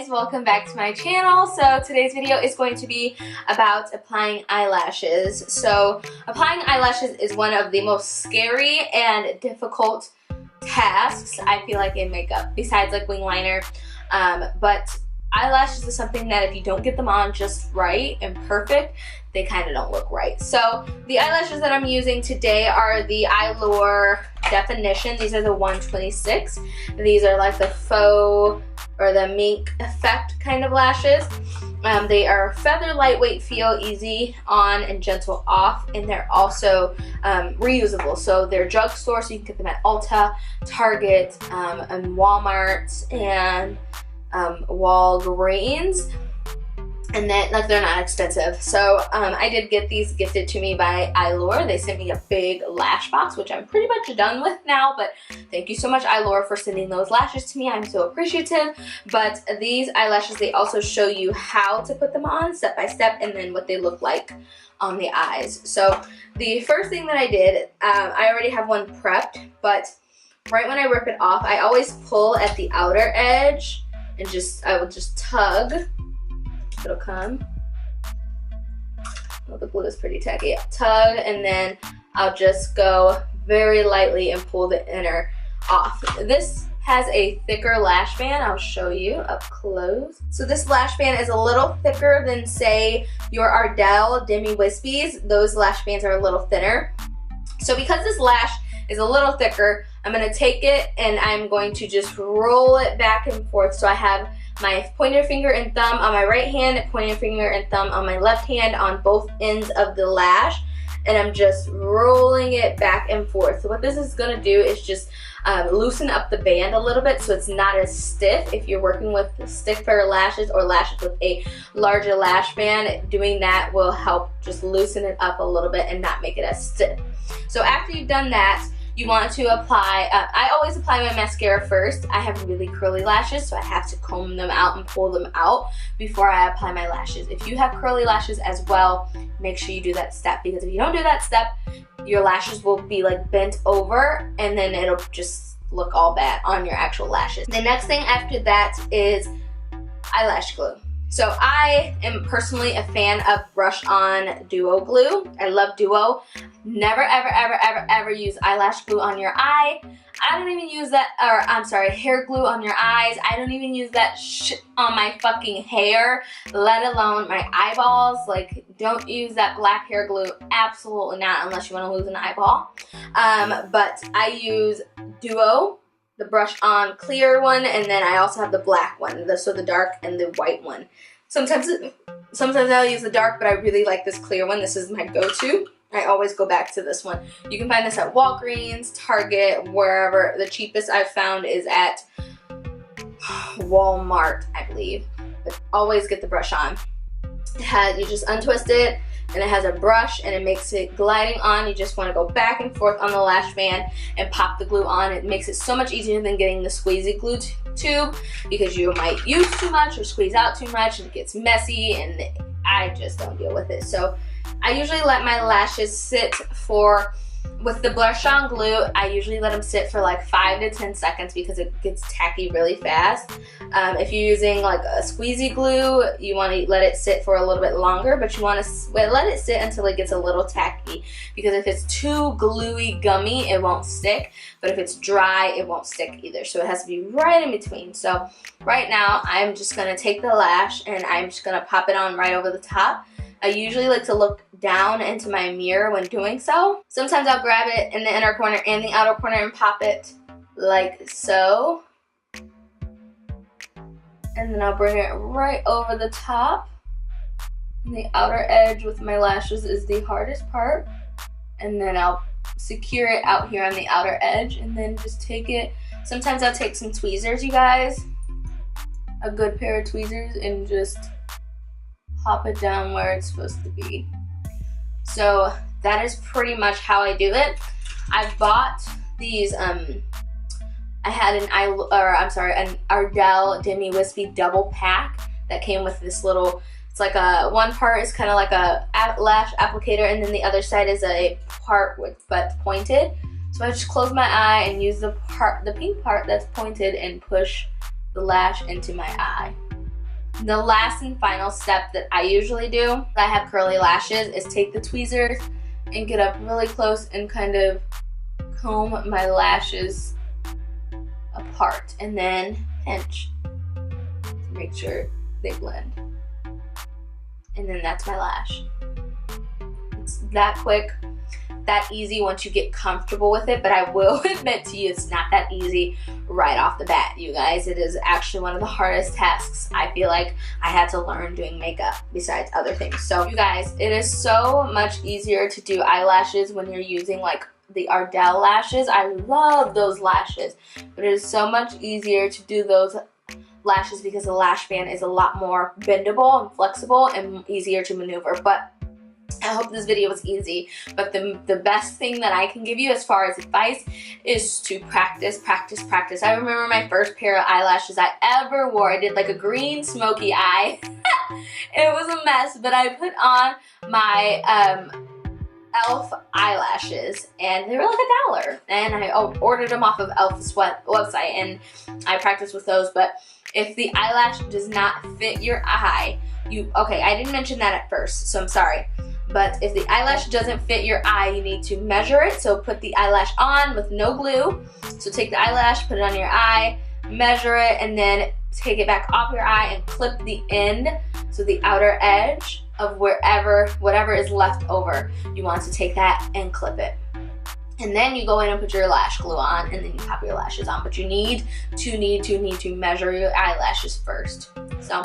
guys, welcome back to my channel. So today's video is going to be about applying eyelashes. So applying eyelashes is one of the most scary and difficult tasks I feel like in makeup, besides like wing liner. But eyelashes is something that if you don't get them on just right and perfect, they kind of don't look right. So the eyelashes that I'm using today are the Eyelash Definition. These are the 126. These are like the faux or the mink effect kind of lashes. They are feather, lightweight feel, easy on and gentle off, and they're also reusable. So they're drugstore, so you can get them at Ulta, Target, and Walmart, and Walgreens. And then, like, they're not expensive. So I did get these gifted to me by Eyelash. They sent me a big lash box, which I'm pretty much done with now, but thank you so much, Eyelash, for sending those lashes to me. I'm so appreciative. But these eyelashes, they also show you how to put them on step by step, and then what they look like on the eyes. So the first thing that I did, I already have one prepped, but right when I rip it off, I always pull at the outer edge and I will just tug. It'll come. Oh, the glue is pretty tacky. Tug, and then I'll just go very lightly and pull the inner off. This has a thicker lash band. I'll show you up close. So this lash band is a little thicker than, say, your Ardell Demi Wispies. Those lash bands are a little thinner. So because this lash is a little thicker, I'm gonna take it and I'm going to just roll it back and forth. So I have my pointer finger and thumb on my right hand, pointer finger and thumb on my left hand on both ends of the lash, and I'm just rolling it back and forth. So what this is gonna do is just loosen up the band a little bit so it's not as stiff. If you're working with stiffer lashes or lashes with a larger lash band, doing that will help just loosen it up a little bit and not make it as stiff. So after you've done that, you want to apply, I always apply my mascara first. I have really curly lashes, so I have to comb them out and pull them out before I apply my lashes. If you have curly lashes as well, make sure you do that step, because if you don't do that step, your lashes will be like bent over and then it'll just look all bad on your actual lashes. The next thing after that is eyelash glue. So I am personally a fan of Brush On Duo Glue. I love Duo. Never, ever, ever, ever, ever use eyelash glue on your eye. I don't even use that, or I'm sorry, hair glue on your eyes. I don't even use that shit on my fucking hair, let alone my eyeballs. Like, don't use that black hair glue. Absolutely not, unless you want to lose an eyeball. But I use Duo, the Brush On clear one, and then I also have the black one, so the dark and the white one. Sometimes I'll use the dark, but I really like this clear one. This is my go-to. I always go back to this one. You can find this at Walgreens, Target, wherever. The cheapest I've found is at Walmart, I believe. But always get the Brush On. You just untwist it, and it has a brush, and it makes it gliding on. You just want to go back and forth on the lash band and pop the glue on. It makes it so much easier than getting the squeezy glue tube, because you might use too much or squeeze out too much and it gets messy, and I just don't deal with it. So I usually let my lashes sit with the Brush On glue, I usually let them sit for like 5 to 10 seconds because it gets tacky really fast. If you're using like a squeezy glue, you want to let it sit for a little bit longer, but you want to let it sit until it gets a little tacky, because if it's too gluey, gummy, it won't stick, but if it's dry, it won't stick either. So it has to be right in between. So right now, I'm just going to take the lash and I'm just going to pop it on right over the top. I usually like to look down into my mirror when doing so. Sometimes I'll grab it in the inner corner and the outer corner and pop it like so. And then I'll bring it right over the top. And the outer edge with my lashes is the hardest part. And then I'll secure it out here on the outer edge, and then just take it. Sometimes I'll take some tweezers, you guys. A good pair of tweezers, and just pop it down where it's supposed to be. So that is pretty much how I do it. I bought these, I had an Ardell Demi Wispy double pack that came with this little, it's like one part is kind of like a lash applicator, and then the other side is a part that's pointed. So I just close my eye and use the pink part that's pointed and push the lash into my eye. The last and final step that I usually do, I have curly lashes, is take the tweezers and get up really close and kind of comb my lashes apart and then pinch to make sure they blend. And then that's my lash. It's that quick, that easy once you get comfortable with it, but I will admit to you it's not that easy right off the bat, you guys. It is actually one of the hardest tasks I feel like I had to learn doing makeup besides other things. So you guys, it is so much easier to do eyelashes when you're using like the Ardell lashes. I love those lashes, but it is so much easier to do those lashes because the lash band is a lot more bendable and flexible and easier to maneuver. But I hope this video was easy, but the best thing that I can give you as far as advice is to practice, practice, practice. I remember my first pair of eyelashes I ever wore. I did like a green smoky eye. It was a mess, but I put on my e.l.f. eyelashes and they were like $1, and I ordered them off of e.l.f.'s website and I practiced with those. But if the eyelash does not fit your eye, okay, I didn't mention that at first, so I'm sorry. But if the eyelash doesn't fit your eye, you need to measure it. So put the eyelash on with no glue. So take the eyelash, put it on your eye, measure it, and then take it back off your eye and clip the end, so the outer edge of whatever is left over. You want to take that and clip it. And then you go in and put your lash glue on, and then you pop your lashes on. But you need to measure your eyelashes first. So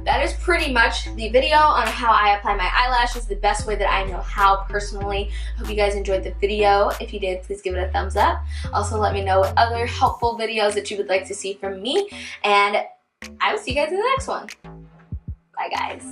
that is pretty much the video on how I apply my eyelashes the best way that I know how personally. Hope you guys enjoyed the video. If you did, please give it a thumbs up. Also, let me know what other helpful videos that you would like to see from me. And I will see you guys in the next one. Bye, guys.